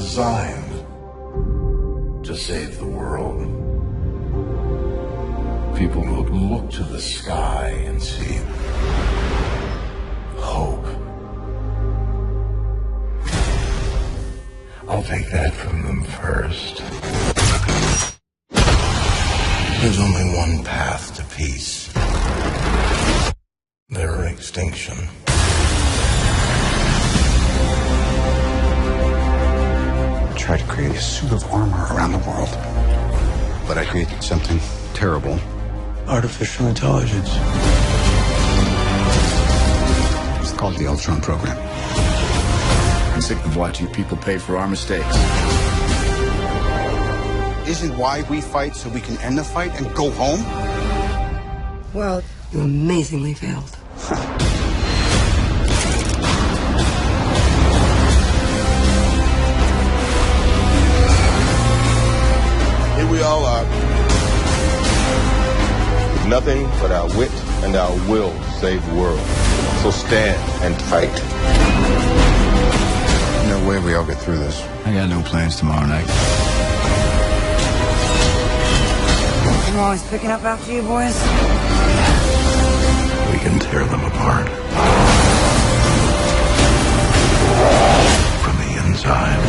designed to save the world. People will look to the sky and see hope. I'll take that from them first. There's only one path to peace. Their extinction. I tried to create a suit of armor around the world, but I created something terrible. Artificial intelligence. It's called the Ultron program. I'm sick of watching people pay for our mistakes. Isn't why we fight so we can end the fight and go home? Well, you amazingly failed. Here we all are, with nothing but our wit and our will to save the world. So stand and fight. No way we all get through this. I got no plans tomorrow night. I'm always picking up after you boys. We can tear them apart. From the inside.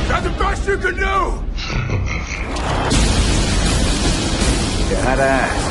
That's the best you can do! You had to ask.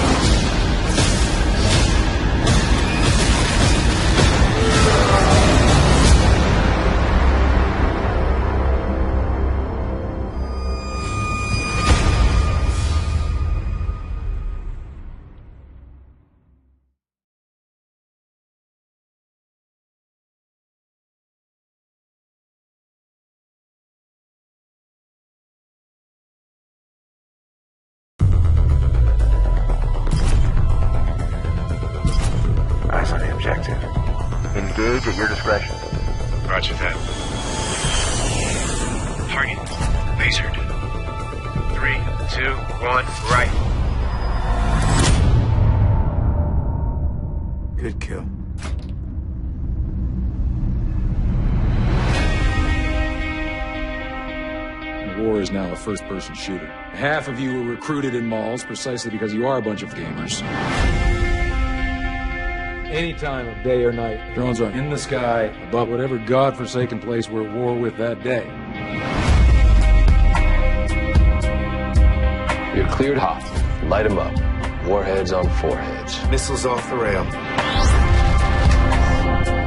Eyes on the objective. Engage at your discretion. Roger that. Target lasered. 3, 2, 1, right. Good kill. War is now a first-person shooter. Half of you were recruited in malls precisely because you are a bunch of gamers. Any time of day or night, drones are in the sky above whatever godforsaken place we're at war with that day. You're cleared hot. Light them up. Warheads on foreheads. Missiles off the rail.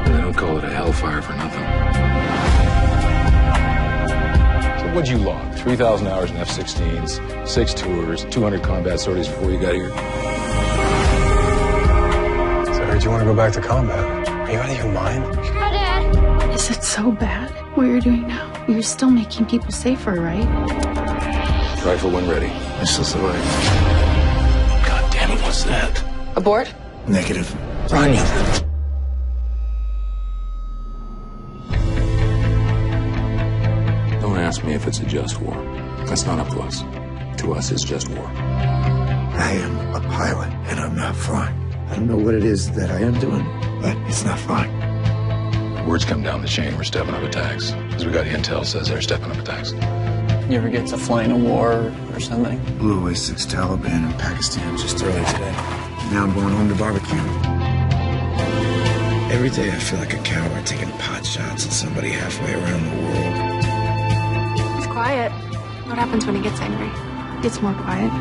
They don't call it a hellfire for nothing. So what'd you log? 3,000 hours in F-16s, 6 tours, 200 combat sorties before you got here? So I heard you want to go back to combat. Are you out of your mind? Hi, Dad. Is it so bad, what you're doing now? You're still making people safer, right? Rifle when ready. Missiles away. God damn it, what's that? Abort? Negative. Rania. Don't ask me if it's a just war. That's not up to us. To us, it's just war. I am a pilot, and I'm not flying. I don't know what it is that I am doing, but it's not flying. Words come down the chain, we're stepping up attacks. Because we got intel says they're stepping up attacks. You ever get to fly in a war or something? Blew away 6 Taliban in Pakistan just early today. Now I'm going home to barbecue. Every day I feel like a coward taking pot shots at somebody halfway around the world. He's quiet. What happens when he gets angry? He gets more quiet.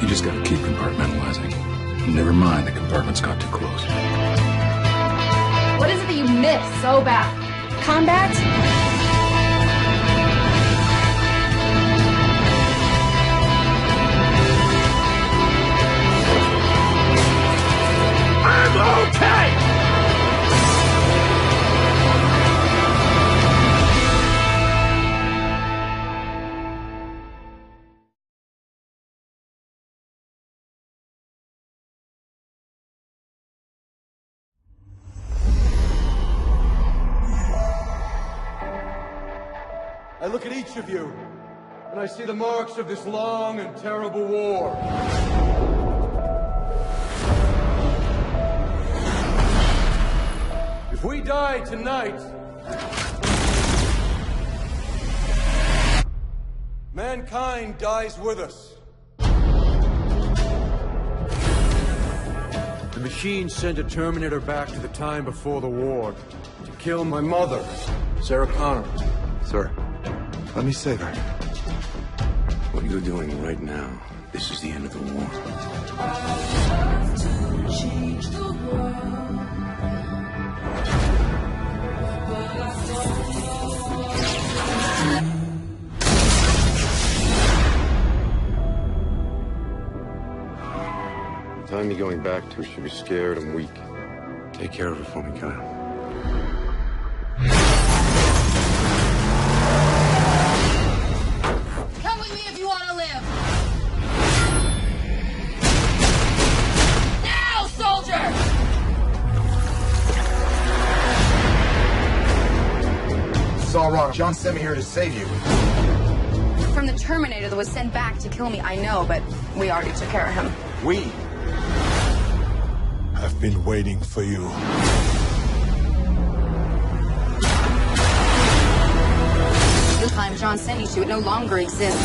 You just gotta keep compartmentalizing. Never mind, the compartments got too close. What is it that you miss so bad? Combat? I'm okay! I look at each of you, and I see the marks of this long and terrible war. we die tonight, mankind dies with us. The machine sent a Terminator back to the time before the war to kill my mother, Sarah Connor. Sir, let me say that. What you're doing right now, this is the end of the war. The time you're going back to should be scared and weak. Take care of it for me, Kyle. Come with me if you want to live. Now, soldier! It's all wrong. John sent me here to save you. From the Terminator that was sent back to kill me, I know, but we already took care of him. We I've been waiting for you. The time John sent you to, it no longer exists.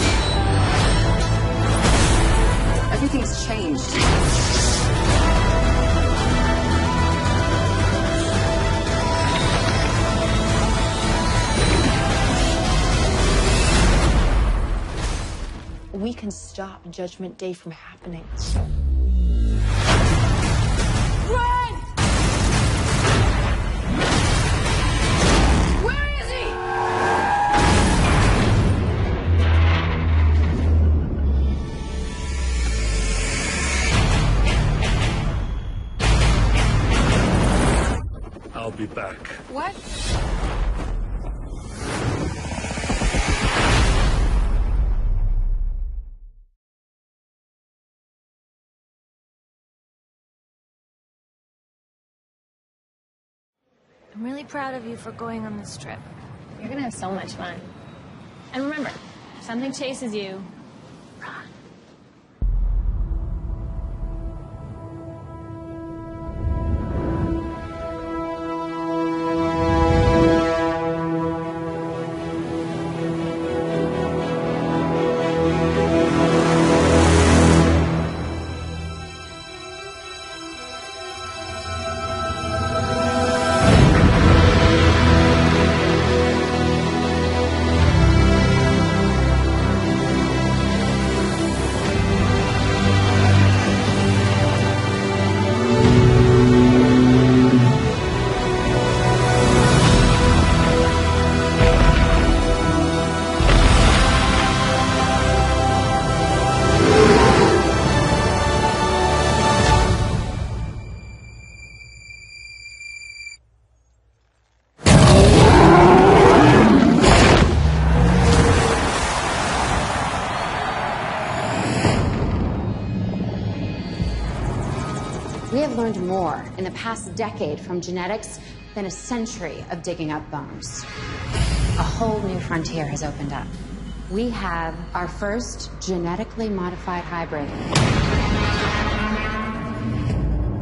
Everything's changed. We can stop Judgment Day from happening. Run! Where is he? I'll be back. What? I'm really proud of you for going on this trip. You're gonna have so much fun. And remember, if something chases you, run. We have learned more in the past decade from genetics than a century of digging up bones. A whole new frontier has opened up. We have our first genetically modified hybrid.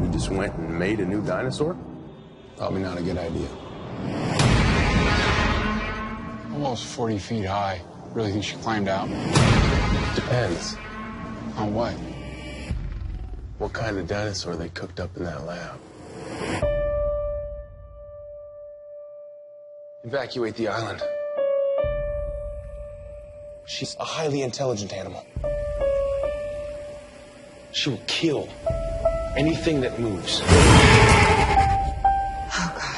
We just went and made a new dinosaur? Probably not a good idea. Almost 40 feet high. Really think she climbed out? Depends. On what? What kind of dinosaur they cooked up in that lab? Evacuate the island. She's a highly intelligent animal. She will kill anything that moves. Oh, God.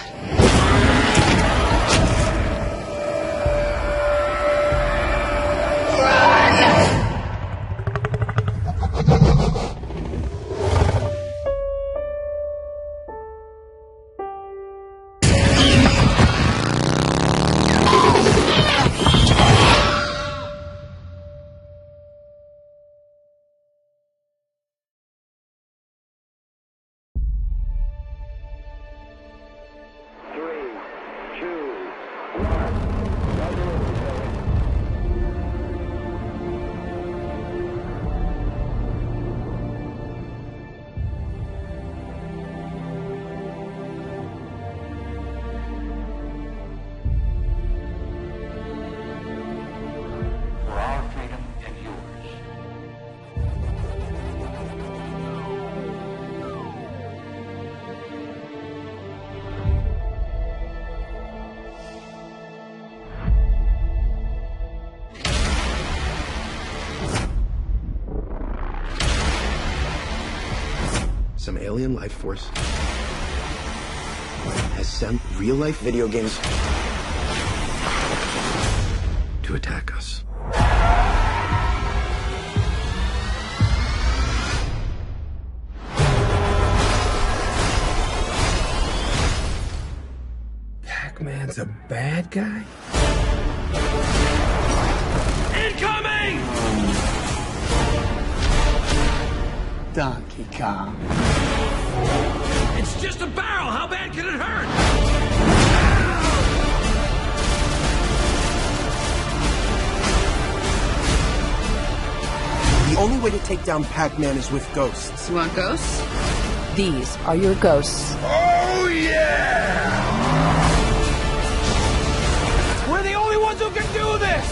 some alien life force has sent real-life video games to attack us. Pac-Man's a bad guy? Incoming! Donkey Kong. It's just a barrel. How bad can it hurt? The only way to take down Pac-Man is with ghosts. You want ghosts? These are your ghosts. Oh, yeah! We're the only ones who can do this!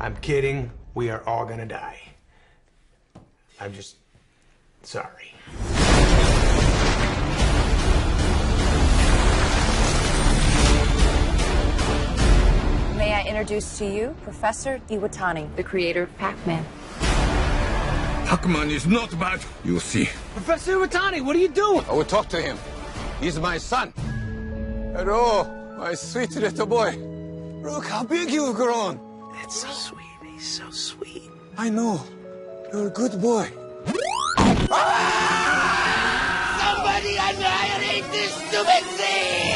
I'm kidding. We are all gonna die. I'm just sorry. May I introduce to you Professor Iwatani, the creator of Pac-Man. Pac-Man is not bad. You'll see. Professor Iwatani, what are you doing? I will talk to him. He's my son. Hello, my sweet little boy. Look how big you've grown. That's so sweet. He's so sweet. I know. You're a good boy. Somebody annihilate this stupid thing!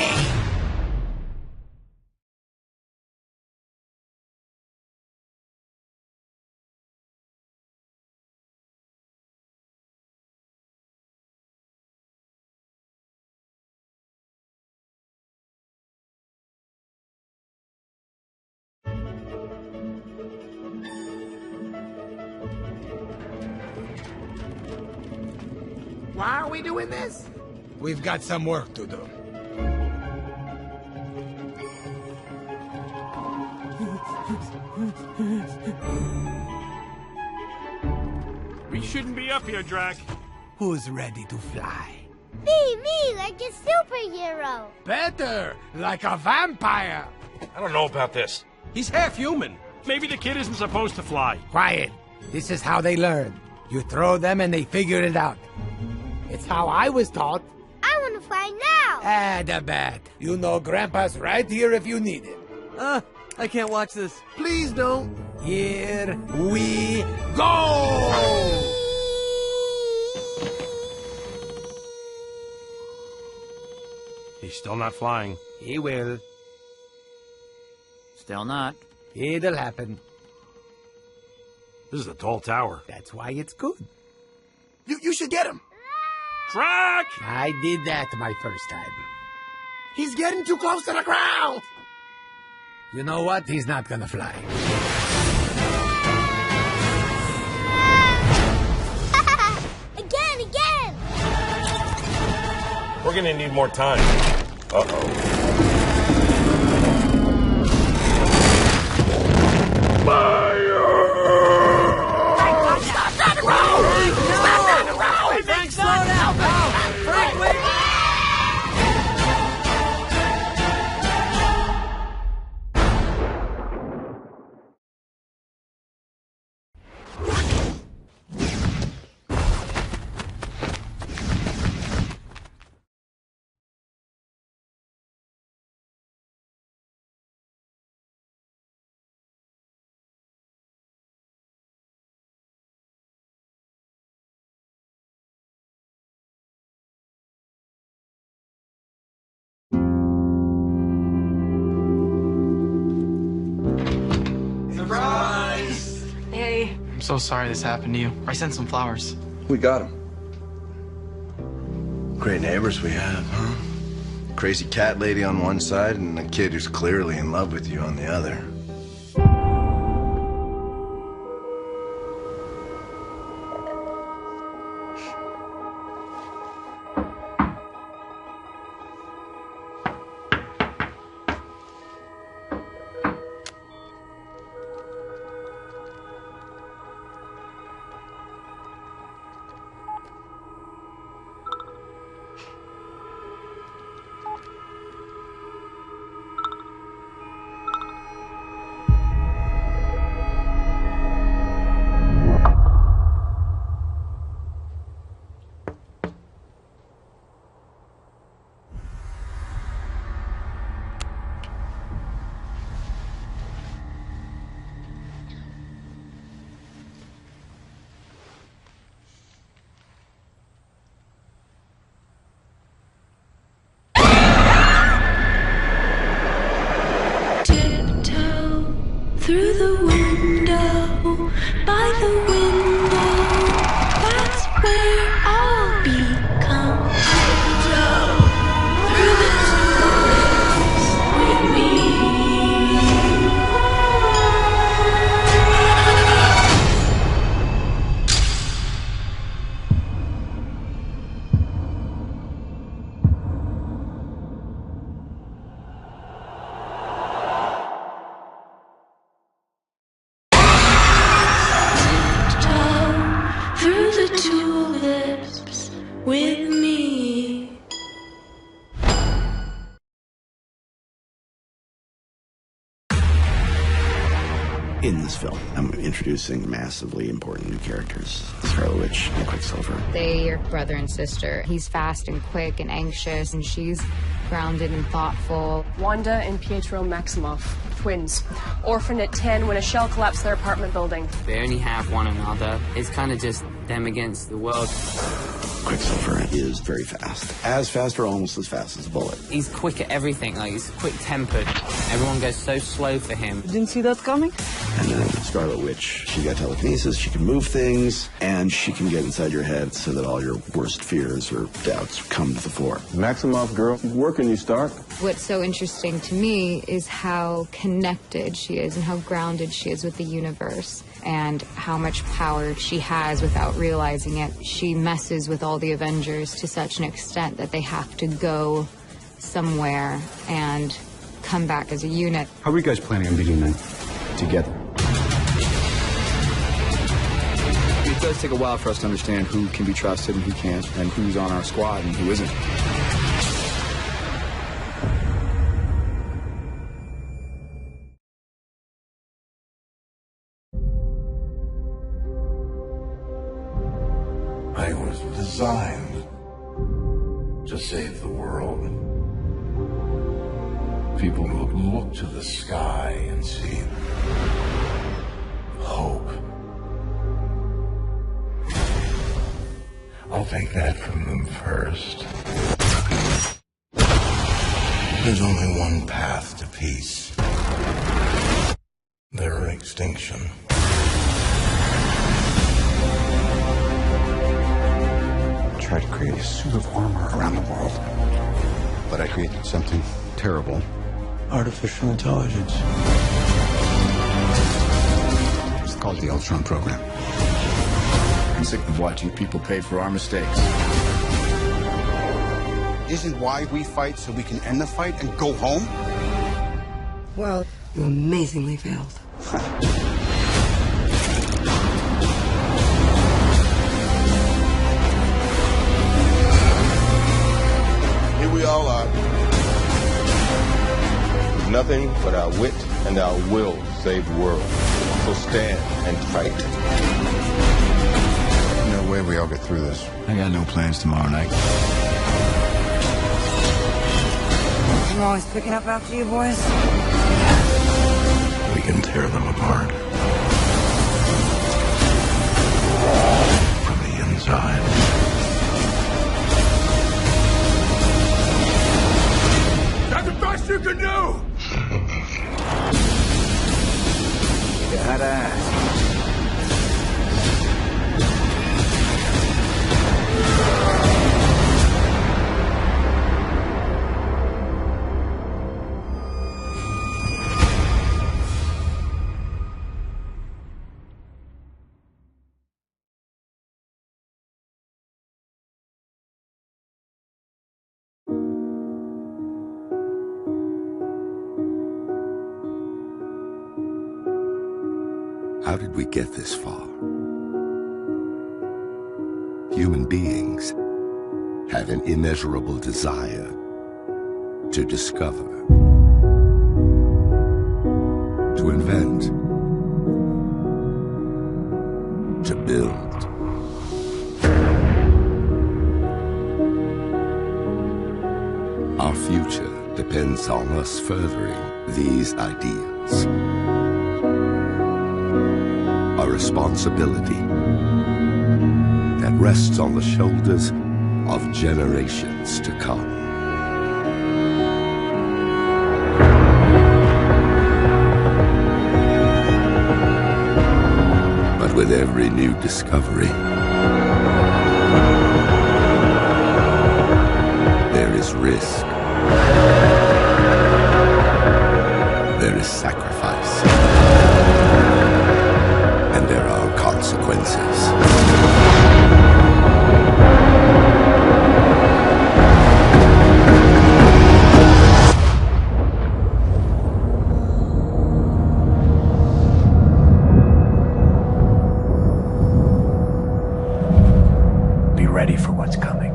Why are we doing this? We've got some work to do. We shouldn't be up here, Drac. Who's ready to fly? Me, like a superhero. Better, like a vampire. I don't know about this. He's half human. Maybe the kid isn't supposed to fly. Quiet. This is how they learn. You throw them and they figure it out. It's how I was taught. I want to fly now. Ah, the bat. You know Grandpa's right here if you need him. I can't watch this. Please don't. Here we go! He's still not flying. He will. Still not. It'll happen. This is a tall tower. That's why it's good. You should get him. Drac! I did that my first time. He's getting too close to the ground! You know what? He's not gonna fly. Again! We're gonna need more time. Uh-oh. Stop that road! Stop that road! Frank, slow down! Frank, wait! I'm so sorry this happened to you. I sent some flowers. We got him. Great neighbors we have, huh? Crazy cat lady on one side and a kid who's clearly in love with you on the other. through the window, by the window, that's where I'll become. Through the tulips with me. Through the tulips with me. In this film, I'm introducing massively important new characters. Scarlet Witch and Quicksilver. They are brother and sister. He's fast and quick and anxious, and she's grounded and thoughtful. Wanda and Pietro Maximoff, twins. Orphaned at 10 when a shell collapsed their apartment building. They only have one another. It's kind of just them against the world. Quicksilver is very fast. As fast or almost as fast as a bullet. He's quick at everything. Like, he's quick-tempered. Everyone goes so slow for him. Didn't see that coming? And then Scarlet Witch, she got telekinesis, she can move things, and she can get inside your head so that all your worst fears or doubts come to the fore. Maximoff, girl, keep working, you Stark. What's so interesting to me is how connected she is and how grounded she is with the universe and how much power she has without realizing it. She messes with all the Avengers to such an extent that they have to go somewhere and come back as a unit. How are you guys planning on beating them together? It does take a while for us to understand who can be trusted and who can't, and who's on our squad and who isn't. I was designed to save the world. People will look to the sky and see hope. I'll take that from them first. There's only one path to peace. Their extinction. I tried to create a suit of armor around the world. But I created something terrible. Artificial intelligence. It's called the Ultron program. I'm sick of watching people pay for our mistakes. Isn't why we fight so we can end the fight and go home? Well, you amazingly failed. Here we all are. With nothing but our wit and our will to save the world. So stand and fight. No way we all get through this. I got no plans tomorrow night. I'm always picking up after you boys. We can tear them apart. From the inside. That's the best you can do! You had to ask. How did we get this far? Human beings have an immeasurable desire to discover, to invent, to build. Our future depends on us furthering these ideas. A responsibility that rests on the shoulders of generations to come. every new discovery, there is risk. There is sacrifice. And there are consequences. Be ready for what's coming.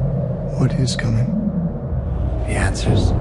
What is coming? The answers.